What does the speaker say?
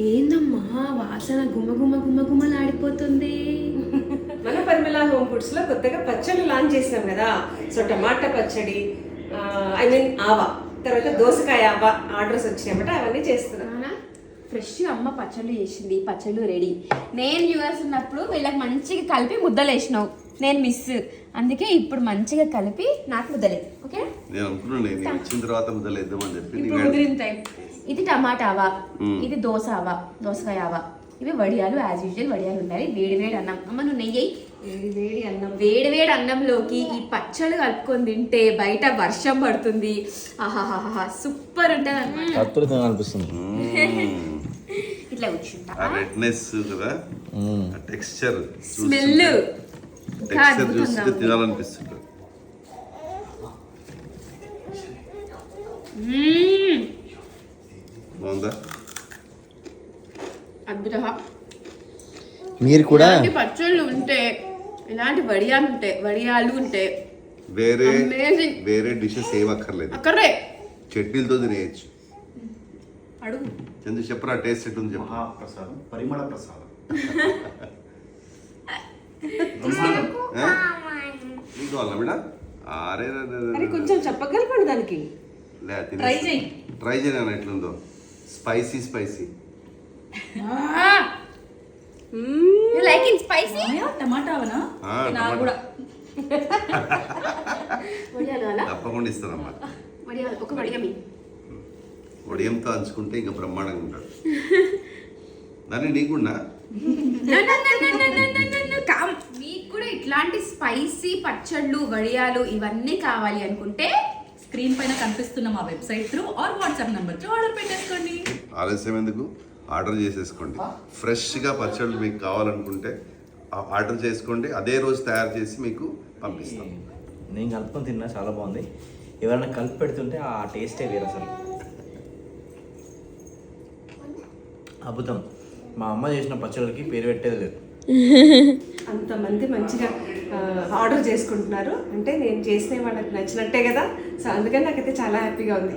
ఏందమ్మా వాసన గుమ్మ గుమ్మ గుమ్మ గుమ్మలాడిపోతుంది. మన పరిమళ హోమ్ ఫుడ్స్ లో కొత్తగా పచ్చళ్ళు లాంచ్ చేసినాం కదా. సో టమాటా పచ్చడి, ఐ మీన్ ఆవా, తర్వాత దోసకాయ ఆవా ఆర్డర్స్ వచ్చినాయన్నమాట. అవన్నీ చేస్తున్నాం. ఫ్రెష్ అమ్మ పచ్చళ్ళు చేసింది, పచ్చళ్ళు రెడీ. నేను యూఎస్ ఉన్నప్పుడు వీళ్ళకి మంచిగా కలిపి ముద్దలు వేసినావు, నేను మిస్. అందుకే ఇప్పుడు మంచిగా కలిపి నాకు ముద్దలేదు. ఓకే, నేను అనుకున్నాను నేను వచ్చిన తర్వాత ముద్దలు వేద్దామని చెప్పి. ఇప్పుడు కుదిరిన టైం. ఇది టమాటా ఆవా, ఇది దోస ఆవా, దోసకాయ ఆవా, ఇవి వడియాలు. యాజ్ యూజువల్ వడియాలు ఉండాలి. వేడి వేడి అన్నం. అమ్మ నువ్వు నెయ్యి. వేడి అన్నం, వేడి వేడి అన్నంలోకి ఈ పచ్చళ్ళు కలుపుకొని తింటే బయట వర్షం పడుతుంది. ఆహాహాహా సూపర్ ఉంటుంది అన్నమాట. అనిపిస్తుంది. ఇట్లా కూర్చుంటా. ఆ రెడ్నెస్ కదా, ఆ టెక్స్చర్, స్మెల్ టెక్స్చర్ చూస్తే తినాలనిపిస్తుంది. బాగుందా? అద్భుతంగా. మీరు కూడా ఇలాంటి పచ్చళ్ళు ఉంటే, ఇలాంటి వడియాలు ఉంటే వేరే Amazing. వేరే డిషెస్ ఏం అక్కర్లేదు, అక్కడే చట్నీలతో తినేయచ్చు. అడుగు. చందు చెప్పరా టేస్ట్ ఎట్టుంది చెప్పు. మహాప్రసాదం, పరిమళ ప్రసాదం. నీకు కావాలా బిడ్డ? అరే అరే కొంచెం చెప్పగలపండి దానికి. ట్రై చేయను ఎట్లుందో. Spicy spicy. You like it spicy? టమాటా అవనా? నాకు కూడా వడియాలు అలా? తప్పకుండా ఇస్తానమ్మా. వడియాలు ఒక వడియమి. వడియంతో అంచుకుంటే ఇంకా బ్రహ్మాండంగా ఉంటాడు. దాన్ని నీకున్నా మీకు కూడా ఇట్లాంటి స్పైసీ పచ్చళ్ళు, వడియాలు ఇవన్నీ కావాలి అనుకుంటే స్క్రీన్ పైన కనిపిస్తున్న మా website through our WhatsApp number తో ఆర్డర్ పెట్టేసుకోండి. ఆలస్యం ఎందుకు, ఆర్డర్ చేసేసుకోండి. ఫ్రెష్గా పచ్చళ్ళు మీకు కావాలనుకుంటే ఆర్డర్ చేసుకోండి. అదే రోజు తయారు చేసి మీకు పంపిస్తాం. నేను కలుపుకొని తిన్నా, చాలా బాగుంది. ఎవరైనా కలిపి పెడుతుంటే ఆ టేస్టే వేరు అసలు. అద్భుతం. మా అమ్మ చేసిన పచ్చళ్ళకి పేరు పెట్టేది లేదు. అంతమంది మంచిగా ఆర్డర్ చేసుకుంటున్నారు అంటే నేను చేసిన వాళ్ళకి నచ్చినట్టే కదా. సో అందుకని నాకైతే చాలా హ్యాపీగా ఉంది.